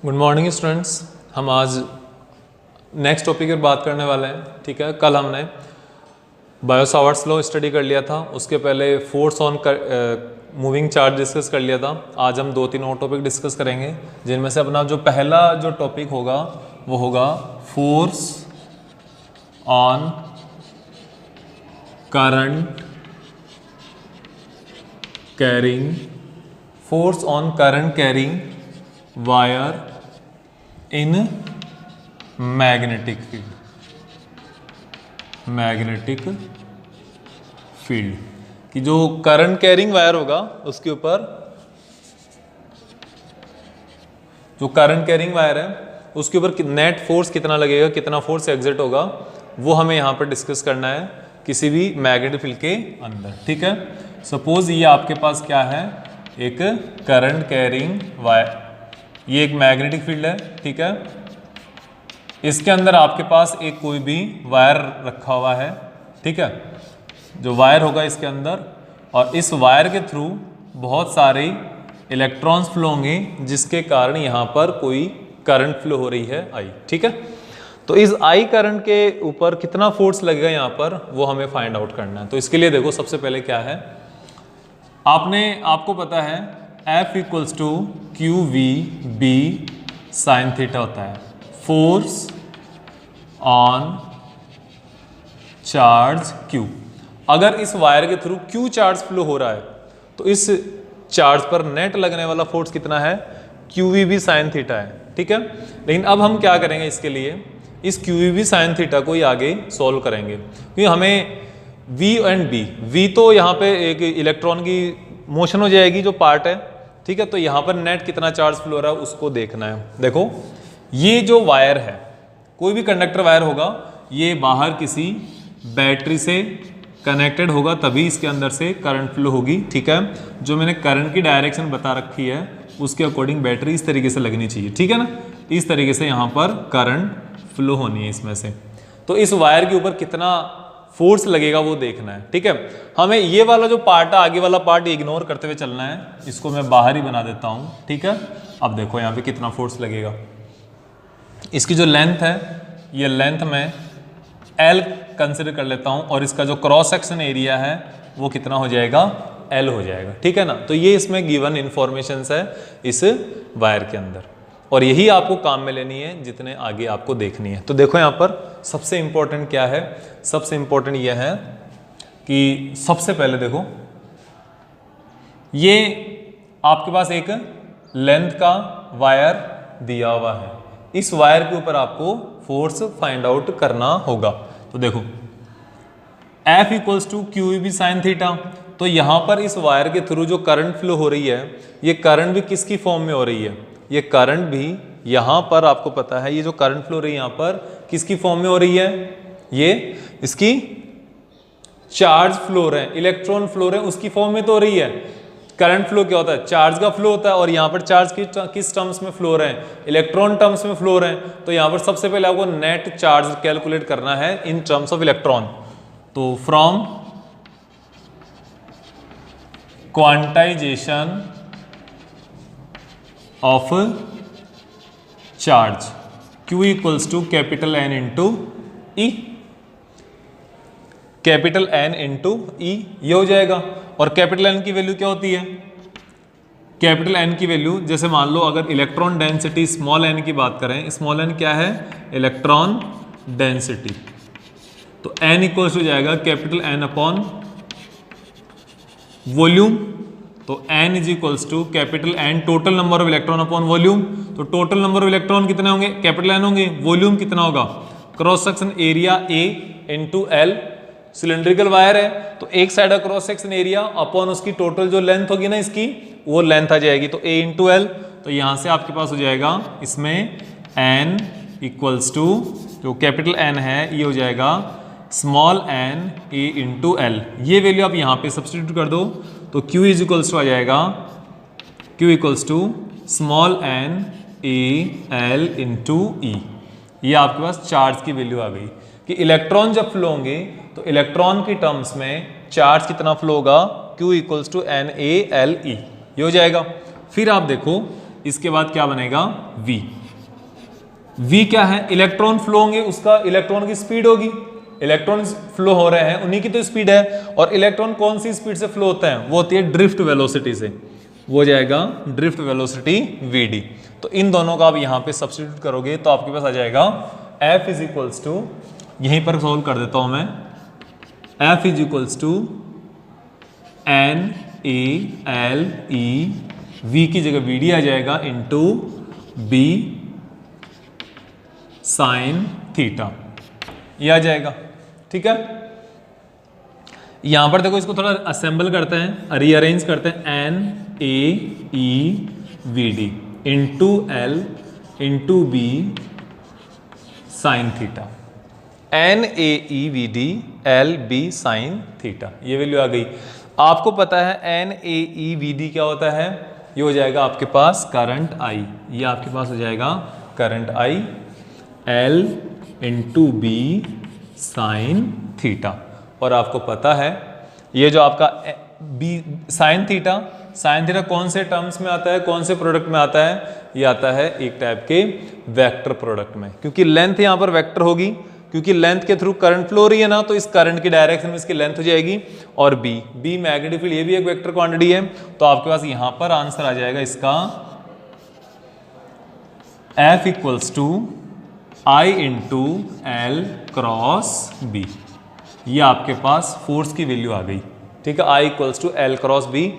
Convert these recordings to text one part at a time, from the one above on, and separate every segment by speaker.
Speaker 1: Good morning students. हम आज next topic पर बात करने वाले हैं। ठीक है, कल हमने बायो-सावर्ट्स लॉ स्टडी कर लिया था, उसके पहले force on moving charge discuss कर लिया था। आज हम 2-3 और टॉपिक डिस्कस करेंगे, जिनमें से अपना जो पहला जो टॉपिक होगा वो होगा force on current carrying wire in magnetic field कि जो करंट कैरिंग वायर होगा उसके ऊपर, जो करंट कैरिंग वायर है उसके ऊपर नेट फोर्स कितना लगेगा, कितना फोर्स एग्जिट होगा, वो हमें यहाँ पर डिस्कस करना है किसी भी मैग्नेटिक फील्ड के अंदर। ठीक है, सपोज ये आपके पास क्या है, एक करंट कैरिंग वायर, ये एक मैग्नेटिक फील्ड है। ठीक है, इसके अंदर आपके पास एक कोई भी वायर रखा हुआ है। ठीक है, जो वायर होगा इसके अंदर, और इस वायर के थ्रू बहुत सारे इलेक्ट्रॉन्स फ्लो होंगे, जिसके कारण यहाँ पर कोई करंट फ्लो हो रही है आई। ठीक है, तो इस आई करंट के ऊपर कितना फोर्स लगेगा यहाँ पर, वो हमें फाइंड आउट करना है। तो इसके लिए देखो, सबसे पहले क्या है, आपको पता है F equals to Q V B sine theta होता है। फोर्स ऑन चार्ज Q, अगर इस वायर के थ्रू Q चार्ज फ्लो हो रहा है तो इस चार्ज पर नेट लगने वाला फोर्स कितना है, Q V B sine theta है। ठीक है, लेकिन अब हम क्या करेंगे, इसके लिए इस Q V B sine theta को ही आगे सॉल्व करेंगे, क्योंकि हमें V एंड B, V तो यहाँ पे एक इलेक्ट्रॉन की मोशन हो जाएगी जो पार्ट है। ठीक है, तो यहाँ पर नेट कितना चार्ज फ्लो हो रहा है उसको देखना है। देखो, ये जो वायर है, कोई भी कंडक्टर वायर होगा, ये बाहर किसी बैटरी से कनेक्टेड होगा, तभी इसके अंदर से करंट फ्लो होगी। ठीक है, जो मैंने करंट की डायरेक्शन बता रखी है उसके अकॉर्डिंग बैटरी इस तरीके से लगनी चाहिए। ठीक है ना, इस तरीके से यहाँ पर करंट फ्लो होनी है इसमें से। तो इस वायर के ऊपर कितना फोर्स लगेगा वो देखना है। ठीक है, हमें ये वाला जो पार्ट है, आगे वाला पार्ट इग्नोर करते हुए चलना है, इसको मैं बाहर ही बना देता हूँ। ठीक है, अब देखो यहाँ पे कितना फोर्स लगेगा। इसकी जो लेंथ है, ये लेंथ मैं L कंसिडर कर लेता हूँ, और इसका जो क्रॉस सेक्शन एरिया है वो कितना हो जाएगा, L हो जाएगा। ठीक है ना, तो ये इसमें गिवन इंफॉर्मेशन है इस वायर के अंदर, और यही आपको काम में लेनी है जितने आगे आपको देखनी है। तो देखो यहाँ पर सबसे इंपॉर्टेंट क्या है, सबसे इंपॉर्टेंट यह है कि सबसे पहले देखो, ये आपके पास एक लेंथ का वायर दिया हुआ है, इस वायर के ऊपर आपको फोर्स फाइंड आउट करना होगा। तो देखो F equals to Q V B sine theta, तो यहाँ पर इस वायर के थ्रू जो करंट फ्लो हो रही है, ये करंट भी किसकी फॉर्म में हो रही है, ये करंट भी यहाँ पर आपको पता है, ये जो करंट फ्लो हो रही है यहाँ पर किसकी फॉर्म में हो रही है, ये इसकी चार्ज फ्लो रहे हैं, इलेक्ट्रॉन फ्लो रहे हैं, उसकी फॉर्म में तो हो रही है। करंट फ्लो क्या होता है, चार्ज का फ्लो होता है, और यहाँ पर चार्ज किस टर्म्स में फ्लो रहे हैं, इलेक्ट्रॉन टर्म्स में फ्लो रहे हैं। तो यहाँ पर सबसे पहले आपको नेट चार्ज कैलकुलेट करना है इन टर्म्स ऑफ इलेक्ट्रॉन। तो from quantization of charge Q equals to capital N into e, capital N into e, ये हो जाएगा। और कैपिटल N की वैल्यू क्या होती है, कैपिटल N की वैल्यू, जैसे मान लो अगर इलेक्ट्रॉन डेंसिटी स्मॉल n की बात करें, स्मॉल n क्या है, इलेक्ट्रॉन डेंसिटी, तो n इक्वल्स हो जाएगा कैपिटल N अपॉन वॉल्यूम। तो n is equals to capital N total number of electron upon volume. तो टोटल नंबर ऑफ इलेक्ट्रॉन कितने होंगे, कैपिटल N होंगे, वॉल्यूम कितना होगा, cross section area A into L। Cylindrical wire है तो एक साइड का क्रॉस सेक्शन एरिया अपॉन उसकी टोटल जो लेंथ होगी ना इसकी, वो लेंथ आ जाएगी, तो A इंटू L। तो यहाँ से आपके पास हो जाएगा इसमें n इक्वल्स टू, जो कैपिटल N है ये हो जाएगा small n A into L। ये वैल्यू आप यहाँ पे सब्सटीट्यूट कर दो, तो Q इज इक्वल्स टू आ जाएगा, Q equals to small n A L into E। ये आपके पास चार्ज की वैल्यू आ गई कि इलेक्ट्रॉन जब फ्लो होंगे तो इलेक्ट्रॉन की टर्म्स में चार्ज कितना फ्लो होगा, Q इक्वल्स टू NaLe, ये हो जाएगा। फिर आप देखो इसके बाद क्या बनेगा v। v क्या है, इलेक्ट्रॉन फ्लो होंगे, उसका इलेक्ट्रॉन की स्पीड होगी, इलेक्ट्रॉन फ्लो हो रहे हैं उन्हीं की तो स्पीड है। और इलेक्ट्रॉन कौन सी स्पीड से फ्लो होता है, वो होती है ड्रिफ्ट वेलोसिटी से, वो हो जाएगा ड्रिफ्ट वेलोसिटी vd। तो इन दोनों का आप यहां पे सब्स्टिट्यूट करोगे तो आपके पास आ जाएगा F इज इक्वल्स टू, यहीं पर सोल्व कर देता हूं मैं, F is equals to NaLe, v की जगह vd आ जाएगा इंटू b साइन थीटा, ये आ जाएगा। ठीक है, यहां पर देखो इसको थोड़ा असेंबल करते हैं, रीअरेंज करते हैं, NaEVd into L into b sine theta, NaEVd LB sine theta, ये वैल्यू आ गई। आपको पता है NaEVd क्या होता है, ये हो जाएगा आपके पास करंट I, ये आपके पास हो जाएगा current I, L into B sine theta. और आपको पता है ये जो आपका बी साइन थीटा कौन से टर्म्स में आता है, कौन से प्रोडक्ट में आता है, ये आता है एक टाइप के वेक्टर प्रोडक्ट में, क्योंकि लेंथ यहां पर वेक्टर होगी, क्योंकि लेंथ के थ्रू करंट फ्लो हो रही है ना, तो इस करंट की डायरेक्शन में इसकी लेंथ हो जाएगी। और बी मैग्नेटिक फील्ड, ये भी एक वेक्टर क्वांटिटी है, तो आपके पास यहां पर आंसर आ जाएगा इसका F equals to I into L cross B, ये आपके पास फोर्स की वैल्यू आ गई। ठीक है, I equals to L cross B,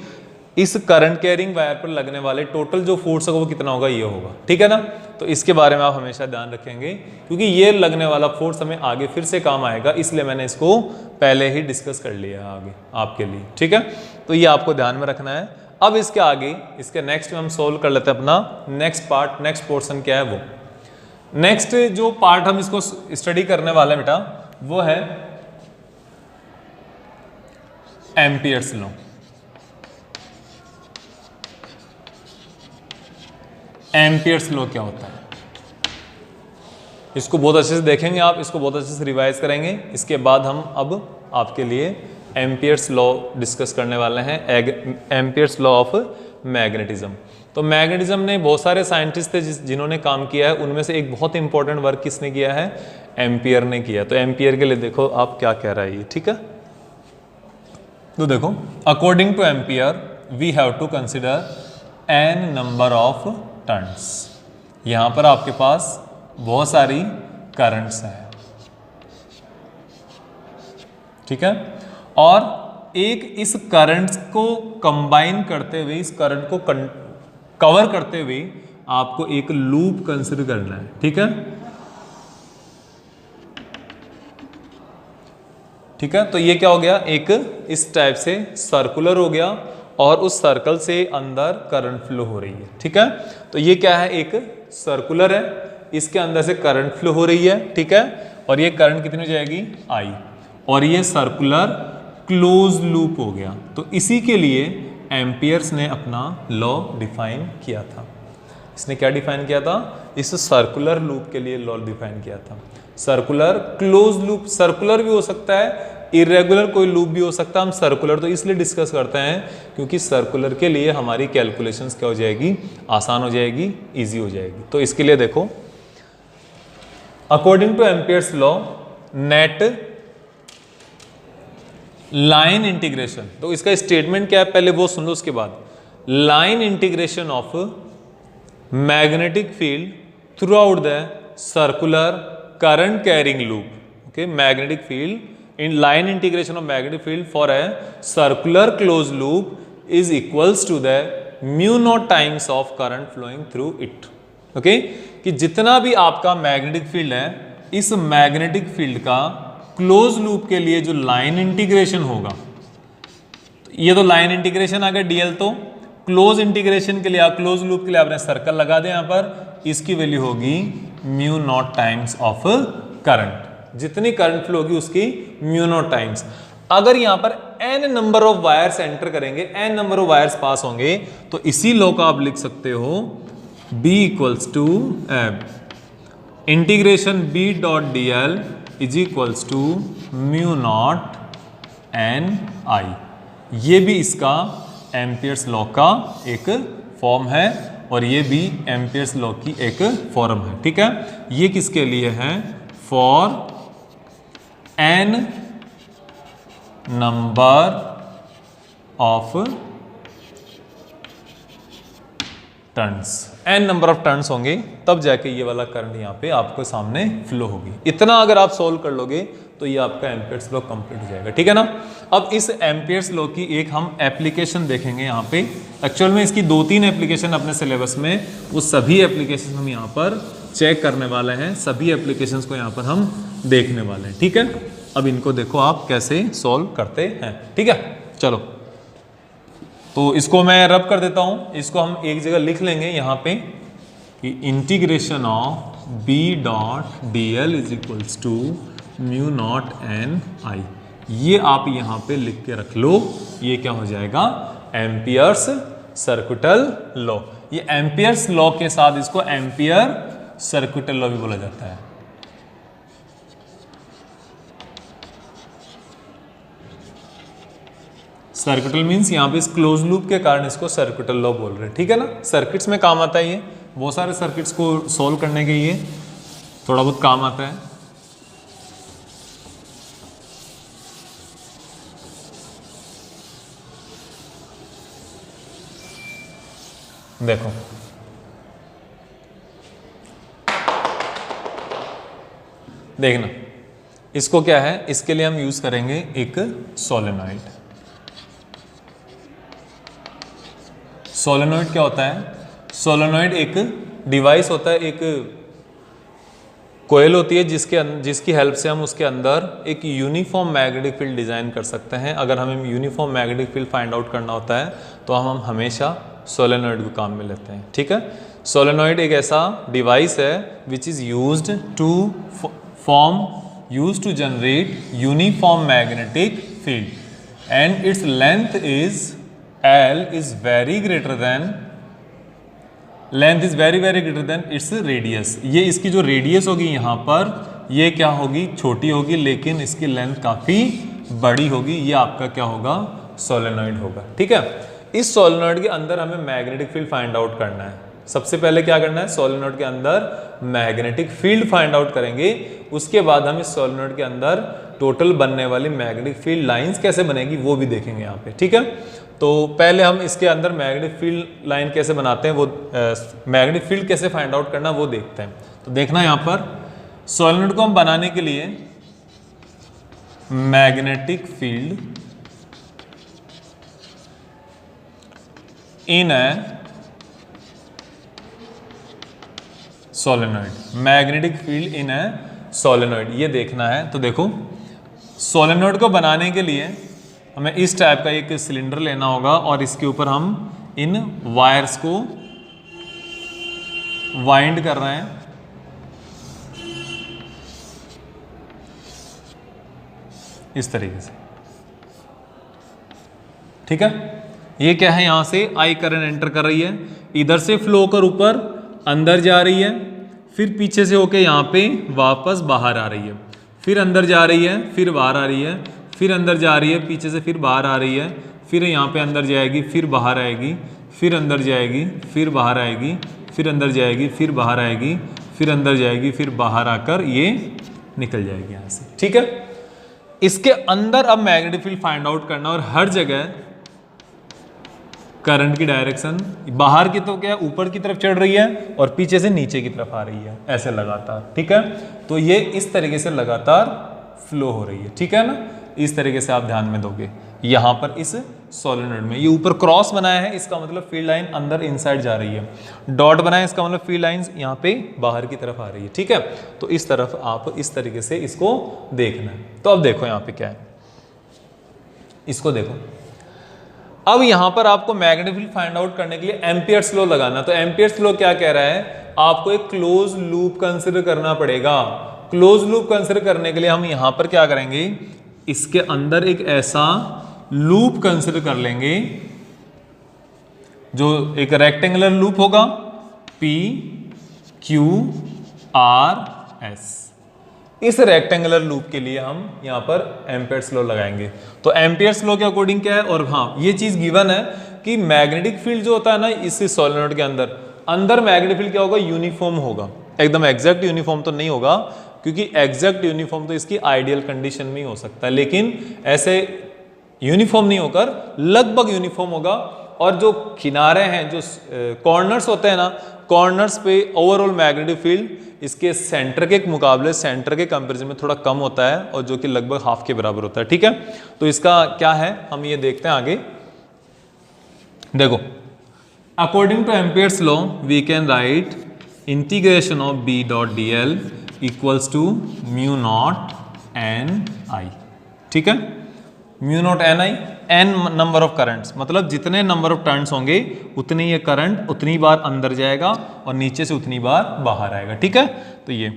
Speaker 1: इस करंट कैरिंग वायर पर लगने वाले टोटल जो फोर्स होगा वो कितना होगा, ये होगा। ठीक है ना, तो इसके बारे में आप हमेशा ध्यान रखेंगे, क्योंकि ये लगने वाला फोर्स हमें आगे फिर से काम आएगा, इसलिए मैंने इसको पहले ही डिस्कस कर लिया आगे आपके लिए। ठीक है, तो ये आपको ध्यान में रखना है। अब इसके आगे, इसके नेक्स्ट में हम सोल्व कर लेते हैं अपना नेक्स्ट पार्ट, नेक्स्ट पोर्शन क्या है वो। नेक्स्ट जो पार्ट हम इसको स्टडी करने वाले हैं बेटा, वो है एम्पियर्स लॉ। एम्पियर्स लॉ क्या होता है, इसको बहुत अच्छे से देखेंगे आप, इसको बहुत अच्छे से रिवाइज करेंगे। इसके बाद हम अब आपके लिए एम्पियर्स लॉ डिस्कस करने वाले हैं, एम्पियर्स लॉ ऑफ मैग्नेटिज्म। तो मैग्नेटिज्म ने बहुत सारे साइंटिस्ट थे जिन्होंने काम किया है, उनमें से एक बहुत इंपॉर्टेंट वर्क किसने किया है, एम्पियर ने किया। तो एम्पियर के लिए देखो आप क्या कह रहा है ये। ठीक है, तो देखो, according to Ampere we have to consider N number of turns. यहां पर आपके पास बहुत सारी करंट्स हैं। ठीक है, और एक इस करंट्स को कंबाइन करते हुए, इस करंट को कवर करते हुए आपको एक लूप कंसिडर करना है। ठीक है, ठीक है, तो ये क्या हो गया, एक इस टाइप से सर्कुलर हो गया और उस सर्कल से अंदर करंट फ्लो हो रही है। ठीक है, तो ये क्या है, एक सर्कुलर है, इसके अंदर से करंट फ्लो हो रही है। ठीक है, और ये करंट कितनी हो जाएगी, I, और ये सर्कुलर क्लोज लूप हो गया। तो इसी के लिए एम्पियर्स ने अपना लॉ डिफाइन किया था। इसने क्या डिफाइन किया था, इस सर्कुलर लूप के लिए लॉ डिफाइन किया था। सर्कुलर क्लोज लूप, सर्कुलर भी हो सकता है, इरेगुलर कोई लूप भी हो सकता है। हम सर्कुलर तो इसलिए डिस्कस करते हैं क्योंकि सर्कुलर के लिए हमारी कैलकुलेशंस क्या हो जाएगी, आसान हो जाएगी, इजी हो जाएगी। तो इसके लिए देखो, according to Ampere's law, net line integration, तो इसका स्टेटमेंट क्या है पहले वो सुन लो, उसके बाद line integration of magnetic field through out the circular current carrying loop. Okay, magnetic field in line integration of magnetic field for a circular closed loop is equals to the mu naught times of current flowing through it. okay? कि जितना भी आपका magnetic field है, इस magnetic field का close loop के लिए जो लाइन इंटीग्रेशन होगा, तो ये तो लाइन इंटीग्रेशन आ गया dl, तो क्लोज इंटीग्रेशन के लिए, क्लोज लूप के लिए आपने सर्कल लगा दिया यहाँ पर, इसकी वैल्यू होगी mu naught times of current. जितनी करंट फ्लो होगी उसकी म्यू नॉट टाइम्स। अगर यहां पर n number of wires enter करेंगे, n नंबर ऑफ वायर्स पास होंगे, तो इसी लॉ का आप लिख सकते हो B equals to integration B dot dl is equals to mu naught NI। ये भी इसका एम्पियर्स लॉ का एक फॉर्म है, और ये भी एम्पियर्स लॉ की एक फॉर्म है, ठीक है। ये किसके लिए है? For n number of turns, n number of turns होंगे तब जाके ये वाला करंट यहाँ पे आपको सामने फ्लो होगी। इतना अगर आप सोल्व कर लोगे तो ये आपका एम्पियर्स लॉ कंप्लीट हो जाएगा, ठीक है ना। अब इस एम्पियर्स लॉ की एक हम एप्लीकेशन देखेंगे यहाँ पे। एक्चुअल में इसकी 2-3 एप्लीकेशन अपने सिलेबस में, वो सभी एप्लीकेशन हम यहाँ पर चेक करने वाले हैं, सभी एप्लीकेशन को यहाँ पर हम देखने वाले हैं, ठीक है। अब इनको देखो आप कैसे सोल्व करते हैं, ठीक है। चलो तो इसको मैं रब कर देता हूं, इसको हम एक जगह लिख लेंगे यहाँ पे कि integration of b dot D L is equals to mu not an i. ये आप यहाँ पे लिख के रख लो, ये क्या हो जाएगा? Amperes circuital law. ये एम्पियर्स लॉ के साथ इसको एम्पियर सर्किटल लॉ भी बोला जाता है। सर्किटल मीन्स यहाँ पे इस क्लोज लूप के कारण इसको सर्किटल लॉ बोल रहे हैं, ठीक है ना। सर्किट्स में काम आता है ये, बहुत सारे सर्किट्स को सॉल्व करने के लिए थोड़ा बहुत काम आता है। देखो देखना, इसको क्या है, इसके लिए हम यूज करेंगे एक सोलेनॉइड। सोलेनॉइड क्या होता है? सोलेनॉइड एक डिवाइस होता है, एक कोयल होती है जिसकी हेल्प से हम उसके अंदर एक यूनिफॉर्म मैग्नेटिक फील्ड डिजाइन कर सकते हैं। अगर हमें uniform magnetic field find out करना होता है तो हम हमेशा सोलेनॉइड को काम में लेते हैं, ठीक है। सोलेनॉइड एक ऐसा डिवाइस है which is used to generate uniform magnetic field and its length is L is very greater than its radius। ये इसकी जो रेडियस होगी यहाँ पर, ये क्या होगी? छोटी होगी, लेकिन इसकी लेंथ काफ़ी बड़ी होगी। ये आपका क्या होगा? सोलेनॉइड होगा, ठीक है। इस सोलेनॉइड के अंदर हमें मैग्नेटिक फील्ड फाइंड आउट करना है। सबसे पहले क्या करना है? सोलेनॉइड के अंदर मैग्नेटिक फील्ड फाइंड आउट करेंगे। उसके बाद हम इस सोलेनॉइड के अंदर टोटल बनने वाली मैग्नेटिक फील्ड लाइंस कैसे बनेगी वो भी देखेंगे यहाँ पे, ठीक है। तो पहले हम इसके अंदर मैग्नेटिक फील्ड लाइन कैसे बनाते हैं, वो मैग्नेटिक फील्ड कैसे फाइंड आउट करना वो देखते हैं। तो देखना यहाँ पर सोलेनॉइड को हम बनाने के लिए मैग्नेटिक फील्ड इन ए सोलेनॉइड, मैग्नेटिक फील्ड इन ए सोलेनॉइड, ये देखना है। तो देखो सोलेनॉइड को बनाने के लिए हमें इस टाइप का एक सिलेंडर लेना होगा और इसके ऊपर हम इन वायर्स को वाइंड कर रहे हैं। इस तरीके से, ठीक है। ये क्या है? यहां से आई करंट एंटर कर रही है, इधर से फ्लो होकर ऊपर अंदर जा रही है, फिर पीछे से होके यहाँ पे वापस बाहर आ रही है, फिर अंदर जा रही है, फिर बाहर आ रही है, फिर अंदर जा रही है, पीछे से फिर बाहर आ रही है, फिर यहाँ पे अंदर जाएगी, फिर बाहर आएगी, फिर अंदर जाएगी, फिर बाहर आएगी, फिर अंदर जाएगी, फिर बाहर आएगी, फिर अंदर जाएगी, फिर बाहर आकर ये निकल जाएगी यहाँ से, ठीक है। इसके अंदर अब मैग्नेटिक फील्ड फाइंड आउट करना और हर जगह करंट की डायरेक्शन बाहर की तो क्या ऊपर की तरफ चढ़ रही है और पीछे से नीचे की तरफ आ रही है, ऐसे लगातार, ठीक है। तो ये इस तरीके से लगातार फ्लो हो रही है, ठीक है ना। इस तरीके से आप ध्यान में दोगे। यहाँ पर इस सोलेनॉइड में ये ऊपर क्रॉस बनाया है, इसका मतलब फील्ड लाइन अंदर इनसाइड जा रही है। डॉट बनाया, इसका मतलब फील्ड लाइंस यहाँ पे बाहर की तरफ आ रही है, ठीक है। तो इस तरफ आप इस तरीके से इसको देखना है। तो अब देखो यहाँ पे क्या है, इसको देखो। अब यहाँ पर आपको मैग्नेटिक फील्ड फाइंड आउट करने के लिए एम्पियर्स लॉ लगाना। तो एम्पियर्स लॉ क्या कह रहा है? आपको एक क्लोज लूप कंसिडर करना पड़ेगा। क्लोज लूप कंसिडर करने के लिए हम यहाँ पर क्या करेंगे, इसके अंदर एक ऐसा लूप कंसिडर कर लेंगे जो एक रेक्टेंगुलर लूप होगा, P Q R S। इस रेक्टेंगुलर लूप के लिए हम यहाँ पर एम्पियर्स लॉ लगाएंगे। तो एम्पियर्स लॉ के अकॉर्डिंग क्या है, और हाँ ये चीज गिवन है कि मैग्नेटिक फील्ड जो होता है ना इस सोलेनॉइड के अंदर, अंदर मैग्नेटिक फील्ड क्या होगा, यूनिफॉर्म होगा, एकदम एग्जैक्ट यूनिफॉर्म तो नहीं होगा, क्योंकि एग्जैक्ट यूनिफॉर्म तो इसकी आइडियल कंडीशन में ही हो सकता है, लेकिन ऐसे यूनिफॉर्म नहीं होकर लगभग यूनिफॉर्म होगा। और जो किनारे हैं, जो कॉर्नर्स होते हैं ना, कॉर्नर्स पे ओवरऑल मैग्नेटिक फील्ड इसके सेंटर के मुकाबले, सेंटर के कंपैरिजन में थोड़ा कम होता है, और जो कि लगभग हाफ के बराबर होता है। ठीक है, तो इसका क्या है हम ये देखते हैं आगे। देखो, according to Ampere's law we can write integration of B dot D L equals to mu not an आई। ठीक है, mu not an i, n number of currents, मतलब जितने नंबर ऑफ टर्न्स होंगे उतनी ये करंट उतनी बार अंदर जाएगा और नीचे से उतनी बार बाहर आएगा। ठीक है, तो ये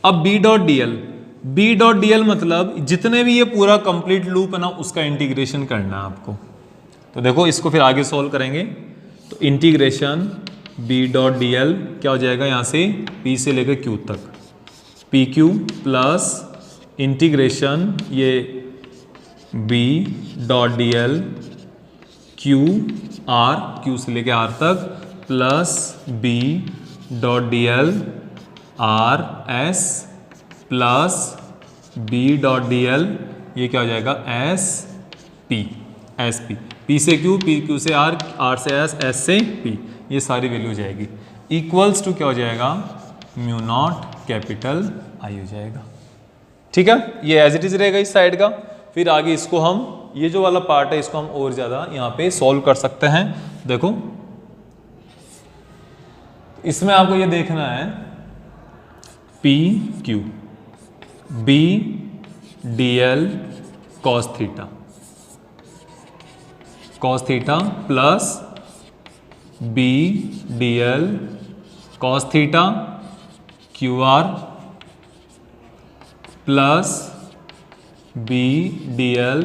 Speaker 1: अब B dot D L, B dot D L मतलब जितने भी ये पूरा कंप्लीट लूप है ना, उसका इंटीग्रेशन करना है आपको। तो देखो, इसको फिर आगे सोल्व करेंगे, तो integration B dot D L क्या हो जाएगा, यहाँ से पी से लेकर क्यू तक, पी क्यू प्लस इंटीग्रेशन ये B dot D L Q R, Q से लेके आर तक, plus B dot D L R S plus B dot D L, ये क्या हो जाएगा, S P, S P, P से क्यू, पी क्यू से आर, आर से एस, एस से पी, ये सारी वैल्यू हो जाएगी, इक्वल्स टू क्या हो जाएगा, म्यू नॉट कैपिटल आई हो जाएगा। ठीक है, ये एज इट इज रहेगा इस साइड का। फिर आगे इसको हम, ये जो वाला पार्ट है इसको हम और ज़्यादा यहाँ पे सॉल्व कर सकते हैं। देखो, इसमें आपको ये देखना है P Q B D L cos theta plus B D L cos theta Q R plus B D L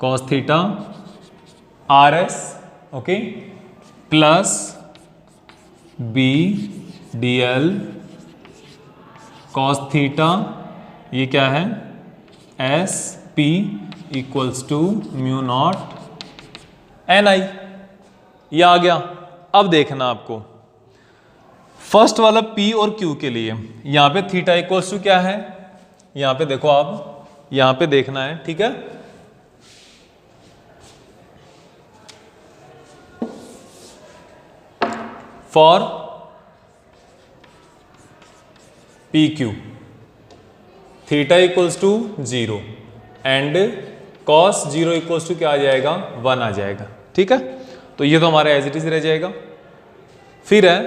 Speaker 1: cos theta R S, okay, plus B D L cos theta, ये क्या है, S P equals to mu not an i. ये आ गया। अब देखना आपको first वाला पी और क्यू के लिए, यहां पे थीटा इक्वल्स टू क्या है, यहां पे देखो, आप यहां पे देखना है। ठीक है, for P Q theta equals to 0 and cos 0 equals to क्या आ जाएगा, 1 आ जाएगा। ठीक है, तो ये तो हमारा एज इट इज रह जाएगा। फिर है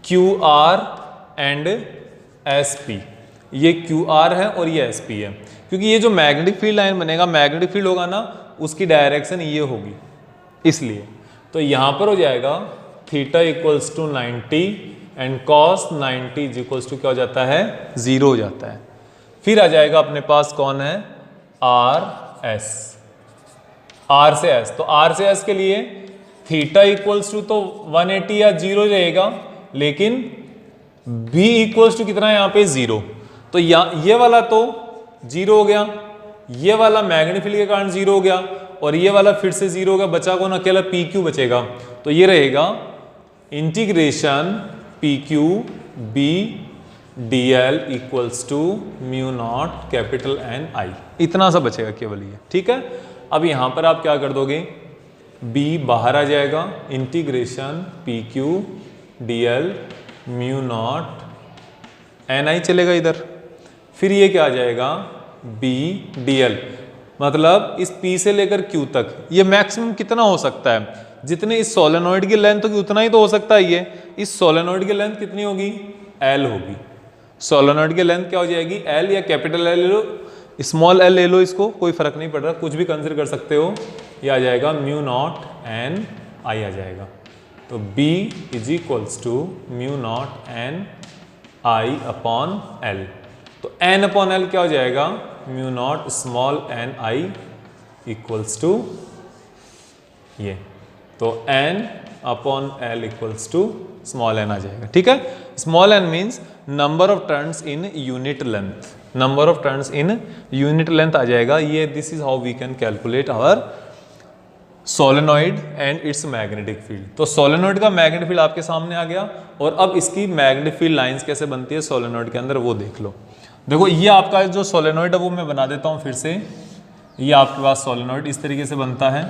Speaker 1: Q R and S P, ये क्यू आर है और ये एस पी है, क्योंकि ये जो मैग्नेटिक फील्ड लाइन बनेगा, मैग्नेटिक फील्ड होगा ना, उसकी डायरेक्शन ये होगी, इसलिए तो यहां पर हो जाएगा theta equals to 90 and cos 90 equals to क्या हो जाता है, 0 हो जाता है। फिर आ जाएगा अपने पास कौन है, आर एस, आर से एस, तो आर से एस के लिए थीटा इक्वल्स टू तो 180 या 0 रहेगा, लेकिन बी इक्वल्स टू कितना है यहाँ पे, 0, तो ये वाला तो 0 हो गया, ये वाला मैग्नेटिक फील्ड के कारण 0 हो गया, और ये वाला फिर से 0 हो गया, बचा कौन, अकेला पी क्यू बचेगा। तो ये रहेगा integration P Q B D L equals to mu naught capital n i, इतना सा बचेगा केवल ये। ठीक है, अब यहां पर आप क्या कर दोगे, b बाहर आ जाएगा, integration P Q D L mu not an i चलेगा इधर, फिर ये क्या आ जाएगा, b डी एल, मतलब इस p से लेकर q तक ये मैक्सिमम कितना हो सकता है, जितने इस सोलेनोइड की लेंथ होगी उतना ही तो हो सकता है। ये इस सोलेनोइड की लेंथ कितनी होगी, l होगी, सोलेनोइड की लेंथ क्या हो जाएगी, l, या कैपिटल L ले लो, स्मॉल l ले लो, इसको कोई फर्क नहीं पड़ रहा, कुछ भी कंसिडर कर सकते हो। ये आ जाएगा म्यू नॉट एन आई आ जाएगा, तो b is equals to mu not an I upon l, तो n अपॉन l क्या हो जाएगा, mu not small N i equals to ये, तो n upon l equals to small n आ जाएगा। ठीक है, small n means number of turns in unit length, number of turns in unit length आ जाएगा ये। This is how we can calculate our solenoid and its magnetic field. तो solenoid का magnetic field आपके सामने आ गया, और अब इसकी मैग्नेटिक फील्ड लाइंस कैसे बनती है सोलेनॉइड के अंदर वो देख लो। देखो ये आपका जो सोलेनॉइड है वो मैं बना देता हूँ फिर से। ये आपके पास सोलेनॉइड इस तरीके से बनता है,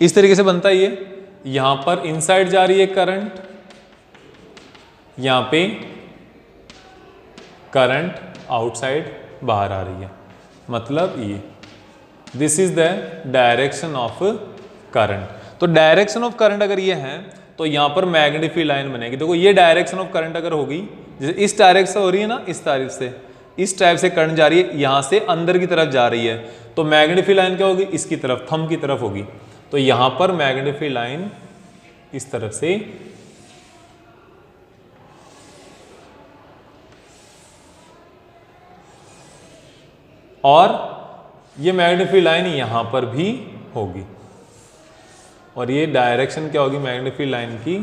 Speaker 1: इस तरीके से बनता है ये। यहां पर इनसाइड जा रही है करंट, यहां पे करंट आउटसाइड बाहर आ रही है, मतलब ये this is the direction of current. तो डायरेक्शन ऑफ करंट अगर ये है तो यहां पर मैग्नेटिक फील्ड लाइन बनेगी। देखो ये डायरेक्शन ऑफ करंट अगर होगी, जैसे इस डायरेक्शन से हो रही है ना, इस तारीफ से इस टाइप से करंट जा रही है, यहां से अंदर की तरफ जा रही है, तो मैग्नेटिक फील्ड लाइन क्या होगी, इसकी तरफ, थंब की तरफ होगी। तो यहां पर मैग्नेटिक फील्ड लाइन इस तरफ से और ये मैग्नेटिक फील्ड लाइन यहां पर भी होगी, और ये डायरेक्शन क्या होगी मैग्नेटिक फील्ड लाइन की,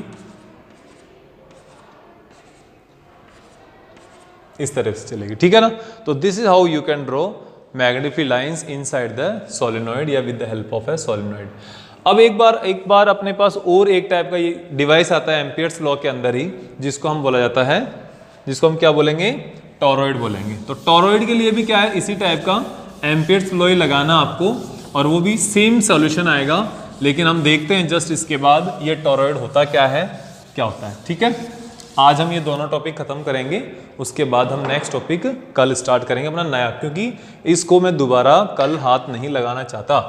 Speaker 1: इस तरफ से चलेगी, ठीक है ना। तो this is how you can draw magnetic field lines inside the solenoid या with the help of a solenoid. अब एक बार अपने पास और एक टाइप का ये डिवाइस आता है एम्पियर्स लॉ के अंदर ही, जिसको हम बोला जाता है, जिसको हम क्या बोलेंगे, टॉरॉइड बोलेंगे। तो टॉरॉइड के लिए भी क्या है, इसी टाइप का एम्पियर्स लॉ ही लगाना आपको, और वो भी सेम सॉल्यूशन आएगा। लेकिन हम देखते हैं जस्ट इसके बाद ये टॉरॉइड होता क्या है, क्या होता है, ठीक है। आज हम ये दोनों टॉपिक खत्म करेंगे, उसके बाद हम नेक्स्ट टॉपिक कल स्टार्ट करेंगे अपना नया, क्योंकि इसको मैं दोबारा कल हाथ नहीं लगाना चाहता।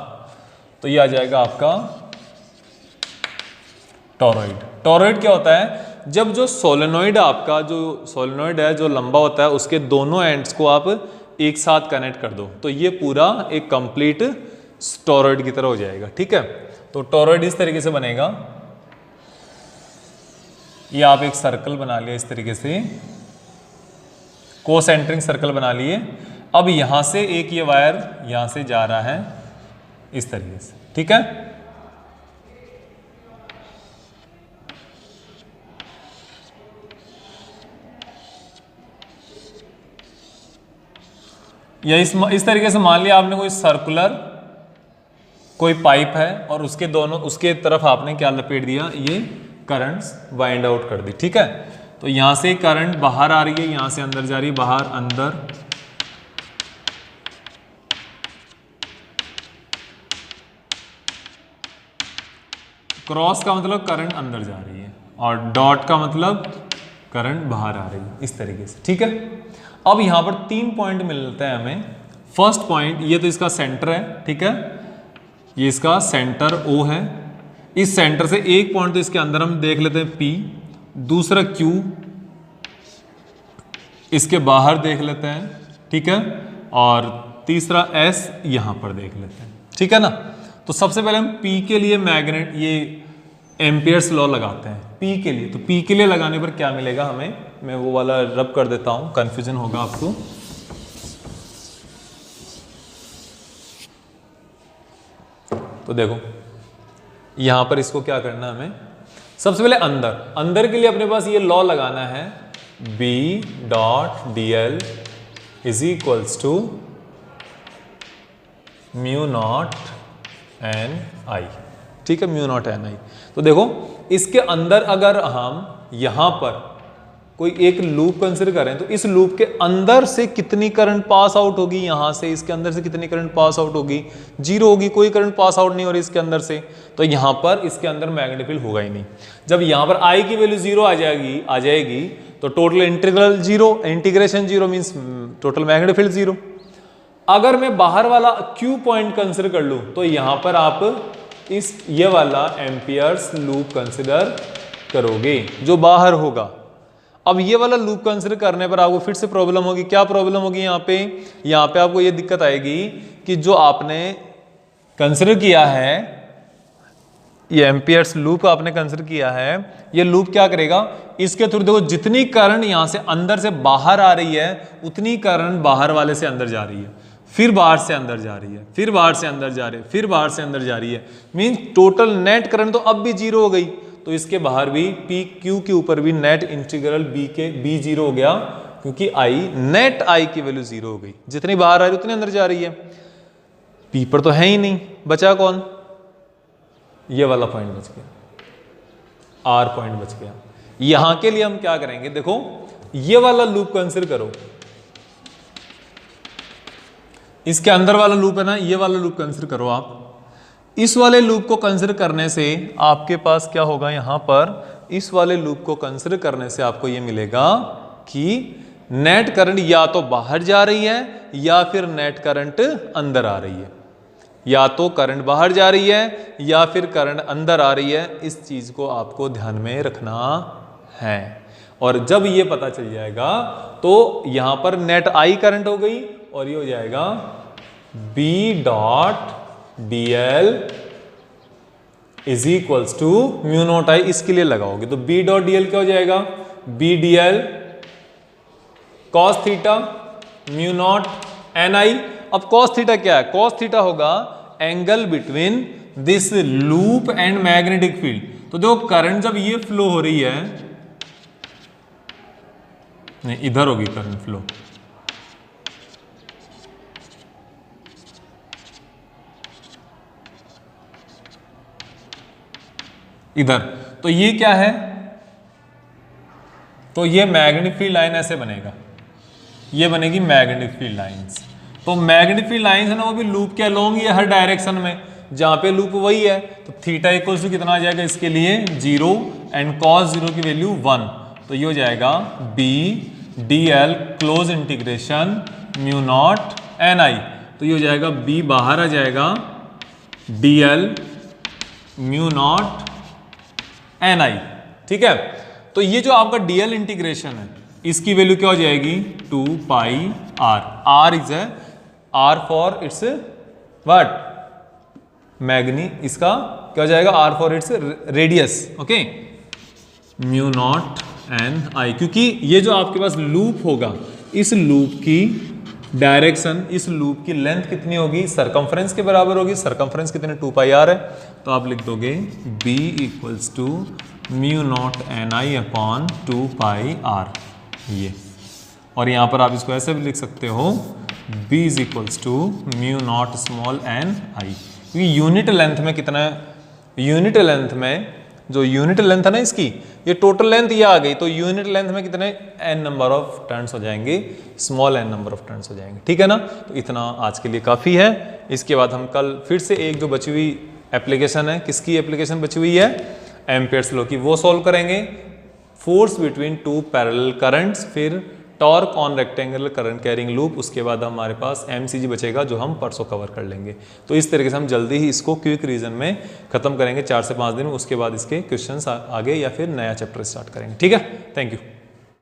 Speaker 1: तो ये आ जाएगा आपका टॉरॉइड। टॉरॉइड क्या होता है, जब जो सोलेनॉइड आपका जो सोलेनॉइड है जो लंबा होता है, उसके दोनों एंड्स को आप एक साथ कनेक्ट कर दो, तो ये पूरा एक कंप्लीट टॉरॉइड की तरह हो जाएगा, ठीक है। तो टॉरॉइड इस तरीके से बनेगा, ये आप एक सर्कल बना लिया इस तरीके से, कोसेंट्रिक सर्कल बना लिए। अब यहां से एक ये वायर यहां से जा रहा है इस तरीके से, ठीक है। या इस तरीके से मान लिया आपने कोई सर्कुलर कोई पाइप है, और उसके दोनों उसके तरफ आपने क्या लपेट दिया, ये करंट्स वाइंड आउट कर दी, ठीक है। तो यहां से करंट बाहर आ रही है, यहां से अंदर जा रही है, बाहर अंदर, क्रॉस का मतलब करंट अंदर जा रही है, और डॉट का मतलब करंट बाहर आ रही है, इस तरीके से, ठीक है। अब यहां पर 3 पॉइंट मिलते हैं हमें। फर्स्ट पॉइंट, ये तो इसका सेंटर है, ठीक है, ये इसका सेंटर O है। इस सेंटर से एक पॉइंट तो इसके अंदर हम देख लेते हैं P, दूसरा Q इसके बाहर देख लेते हैं, ठीक है, और तीसरा S यहां पर देख लेते हैं, ठीक है ना। तो सबसे पहले हम P के लिए मैग्नेट ये एम्पियर्स लॉ लगाते हैं P के लिए। तो P के लिए लगाने पर क्या मिलेगा हमें, मैं वो वाला रब कर देता हूं, कंफ्यूजन होगा आपको। तो देखो यहां पर इसको क्या करना है हमें, सबसे पहले अंदर के लिए अपने पास ये लॉ लगाना है, B dot dl is equals to mu not an आई, ठीक है, म्यू नॉट एन आई। तो देखो इसके अंदर अगर हम यहां पर कोई एक लूप कंसीडर करें, तो इस लूप के अंदर से कितनी करंट पास आउट होगी, यहां से इसके अंदर से कितनी करंट पास आउट होगी, 0 होगी, कोई करंट पास आउट नहीं हो रही इसके अंदर से। तो यहां पर इसके अंदर मैग्नेटिक फील्ड होगा ही नहीं। जब यहां पर I की वैल्यू 0 आ जाएगी तो total integral 0, integration 0 means total magnetic field 0। अगर मैं बाहर वाला Q पॉइंट कंसिडर कर लूं, तो यहां पर आप ये वाला एम्पियर्स लूप कंसिडर करोगे जो बाहर होगा। अब ये वाला लूप कंसिडर करने पर आपको फिर से प्रॉब्लम होगी। क्या प्रॉब्लम होगी, यहाँ पे आपको ये दिक्कत आएगी कि जो आपने कंसिडर किया है, ये एम्पियर्स लूप आपने कंसिडर किया है, ये लूप क्या करेगा, इसके थ्रू देखो जितनी करंट यहां से अंदर से बाहर आ रही है, उतनी करंट बाहर वाले से अंदर जा रही है, फिर बाहर से अंदर जा रही है, फिर बाहर से अंदर जा रही है, फिर बाहर से अंदर जा रही है। मींस टोटल नेट करंट तो अब भी 0 हो गई। तो इसके बाहर भी P Q के ऊपर भी नेट इंटीग्रल B 0 हो गया, क्योंकि आई नेट आई की वैल्यू 0 हो गई, जितनी बाहर आ रही उतनी अंदर जा रही है। पी पर तो है ही नहीं, बचा कौन? ये वाला पॉइंट बच गया, आर पॉइंट बच गया। यहां के लिए हम क्या करेंगे, देखो ये वाला लूप कंसीडर करो, इसके अंदर वाला लूप है ना, ये वाला लूप कंसीडर करो आप। इस वाले लूप को कंसीडर करने से आपके पास क्या होगा, यहां पर इस वाले लूप को कंसीडर करने से आपको ये मिलेगा कि नेट करंट या तो बाहर जा रही है या फिर नेट करंट अंदर आ रही है, या तो करंट बाहर जा रही है या फिर करंट अंदर आ रही है। इस चीज को आपको ध्यान में रखना है। और जब ये पता चल जाएगा तो यहां पर नेट आई करंट हो गई और ये हो जाएगा B dot D L is equals to mu naught I. इसके लिए लगाओगे तो बी डॉट डी एल क्या हो जाएगा, B D L cos theta mu not an i. अब कॉस थीटा क्या है, कॉस थीटा होगा angle between this loop and magnetic field. तो देखो करंट जब ये फ्लो हो रही है, नहीं इधर होगी करंट फ्लो, इधर, तो ये क्या है, तो ये मैग्नेटिक फील्ड लाइन ऐसे बनेगा, ये बनेगी मैग्नेटिक फील्ड लाइंस। तो मैग्नेटिक फील्ड लाइंस है ना, वो भी लूप के अलोंग ही है हर डायरेक्शन में, जहां पे लूप वही है। तो थीटा इक्वल्स टू कितना आ जाएगा इसके लिए 0 एंड कॉस 0 की वैल्यू 1। तो ये हो जाएगा B D L close integration mu not an I. तो ये हो जाएगा बी बाहर आ जाएगा D L mu not an आई, ठीक है। तो ये जो आपका डीएल इंटीग्रेशन है इसकी वैल्यू क्या हो जाएगी 2 pi R. R is a R for its what मैग्नी, इसका क्या हो जाएगा R for its radius, okay mu not an I. क्योंकि ये जो आपके पास लूप होगा, इस लूप की डायरेक्शन, इस लूप की लेंथ कितनी होगी, सरकमफ्रेंस के बराबर होगी। सरकमफ्रेंस कितने 2 पाई आर है, तो आप लिख दोगे b equals to mu not an I upon 2 pi R ये। और यहाँ पर आप इसको ऐसे भी लिख सकते हो b is equals to mu not small N I. क्योंकि यूनिट लेंथ में कितना, यूनिट लेंथ में जो यूनिट लेंथ है ना इसकी, ये टोटल लेंथ ये आ गई, तो यूनिट लेंथ में कितने n नंबर ऑफ टर्न्स हो जाएंगे, small n number of turns हो जाएंगे, ठीक है ना। तो इतना आज के लिए काफ़ी है। इसके बाद हम कल फिर से एक जो बची हुई एप्लीकेशन है, किसकी एप्लीकेशन बची हुई है, एम्पियर्स लॉ की, वो सॉल्व करेंगे। फोर्स बिटवीन 2 पैरेलल करंट्स, फिर torque on rectangular current carrying loop, उसके बाद हमारे पास एमसीजी बचेगा जो हम परसों कवर कर लेंगे। तो इस तरीके से हम जल्दी ही इसको क्विक रीजन में खत्म करेंगे 4 से 5 दिन में। उसके बाद इसके क्वेश्चंस आगे या फिर नया चैप्टर स्टार्ट करेंगे, ठीक है। Thank you.